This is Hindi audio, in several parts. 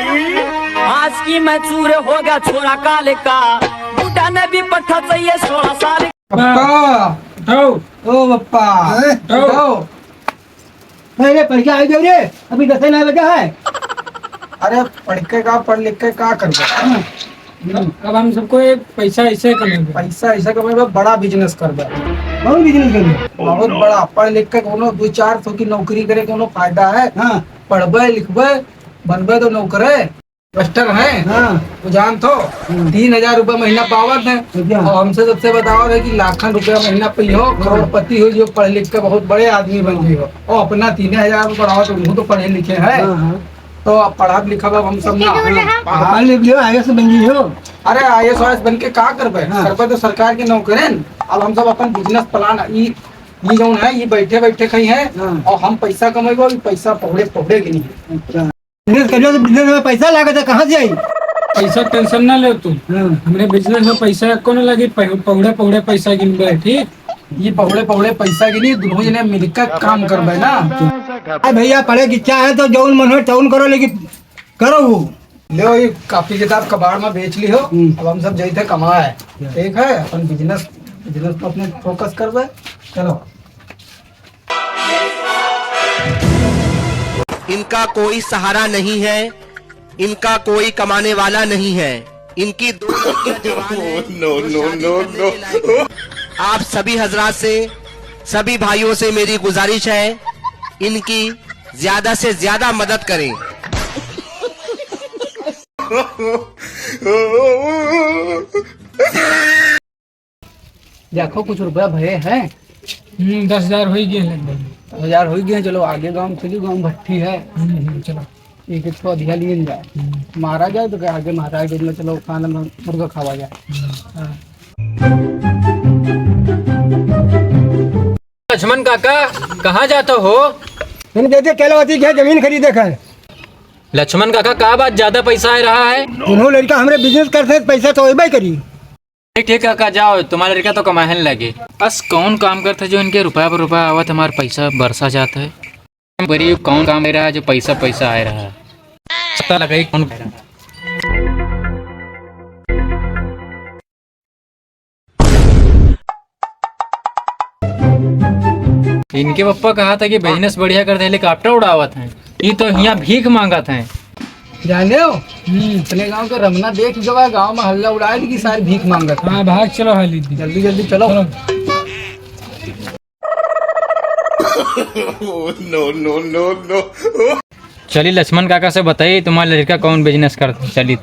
आज की मैं चूर होगा छोरा काले का, बूढ़ा ने भी पट्टा चाहिए 16 साल। पप्पा ओ पप्पा अरे पढ़ के आई जाओ रे, अभी 10 नहीं बजा है। अरे पढ़ लिख के क्या करबे? अब हम सबको एक पैसा ऐसे कमेंगे, पैसा ऐसा कमेबे, बड़ा बिजनेस करबे, बहुत बिजनेस करेंगे। बहुत बड़ा। पढ़ लिख के कोनो 2-4 की नौकरी करे कोनो फायदा है? हाँ पढ़बे लिखबे बनबे तो नौकरे मास्टर है। हाँ तो जान तो 3,000 रुपए महीना पावत है, और हमसे सबसे बताओ है कि लाखों रुपया महीना पियो, करोड़पति हो जो पढ़ लिख के बहुत बड़े आदमी बन गई हो, और अपना 3,000 में पढ़ाओ तो उनको तो पढ़े लिखे है। तो अब पढ़ा लिखा हम सब ना पढ़ लिख लियो, आगे से बन गई हो। अरे IAS बन के का करबे? करबे तो सरकार की नौकरी। अब हम सब अपन बिजनेस प्लान ये जो है ये बैठे बैठे कहीं है, और हम पैसा कमेबो, पैसा पौड़े की नहीं। बिजनेस करियो तो बिजनेस में पैसा लागत है, कहाँ से आई? पैसा टेंशन ना ले तुम। हमने बिजनेस में पैसा को न लगी, पौड़े पैसा गिनबे। ठीक, ये पौड़े पैसा के लिए दोनों जने मिलकर काम करबे ना। भैया पढ़े की इच्छा है तो जौन मन हो तौन करो, लेकिन करो वो। लो ये कापी किताब कबाड़ में बेच ली हो। अब हम सब जैसे कमाए ठीक है, अपन बिजनेस पर अपने फोकस करबे। चलो। इनका कोई सहारा नहीं है, इनका कोई कमाने वाला नहीं है, इनकी नो। आप सभी हजरात से, सभी भाइयों से मेरी गुजारिश है, इनकी ज्यादा से ज्यादा मदद करें। देखो कुछ रुपया भये हैं। 10,000 हो गए लगभग। 10,000 हो गए। चलो आगे गाँव चलिए, गाँव भट्टी है। चलो एक तो अधिया लिए जाए, मारा जाए तो क्या आगे मारा जाए। चलो खाना मुर्गा खावा जाए। लक्ष्मण काका कहाँ जाते हो? मैंने कहते कैलावती क्या जमीन खरीदे है। लक्ष्मण काका का बात ज्यादा पैसा आ रहा है? उन्होंने लड़का हमारे बिजनेस करते पैसा तो वही करी। ठीक काका जाओ, तुम्हारा लड़का तो कमाने लगे। बस कौन काम करता है जो इनके रुपया पर रुपया आवत, हमारा पैसा बरसा जाता है। गरीब कौन काम ले रहा है जो पैसा आ रहा है? पता लगा कौन कर रहा है। इनके पप्पा कहा था कि बिजनेस बढ़िया कर दे, हेलीकॉप्टर उड़ावत है। ये तो यहाँ भीख मांगत है। जाने हो अपने गांव का रमना देख गवा, गांव में हल्ला उड़ाए की सारी भीख मांगत। हाँ भाग चलो, हाली जल्दी जल्दी चलो। नो। चलिए लक्ष्मण काका से बताइए तुम्हारा लड़का कौन बिजनेस करता है। चलिए।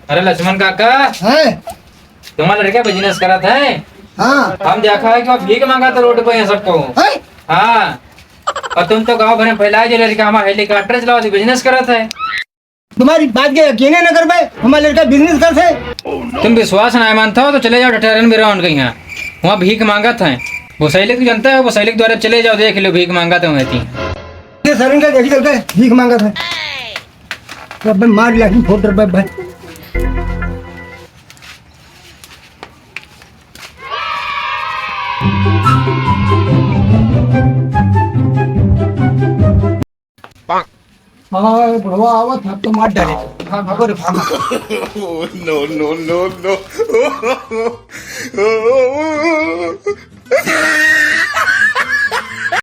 अरे लक्ष्मण काका है? तुम्हारा लड़का बिजनेस करता है? हाँ हम देखा है कि वो भीख मांगा था रोड पे सबको। हाँ, और तुम तो गाँव भर में फैलाए जो लड़का हमारा हेलीकॉप्टर चलाओ बिजनेस करता है। तुम्हारी बात के यकीन न कर पाए, हमारा लड़का बिजनेस करते। तुम विश्वास नहीं मानता हो तो चले जाओ ठठरन में रहो उनके यहाँ, वहाँ भीख मांगत है। वो सैलिक तो जानता है, वो सैलिक द्वारा चले जाओ, देख लो भीख मांगा था वहीं। सर का देखी चलते भीख मांगा था, तो मार लाठी फोट रुपए भाई। हाँ बुढ़वा आवत है तो मार डाले। भागो रे भागो। नो।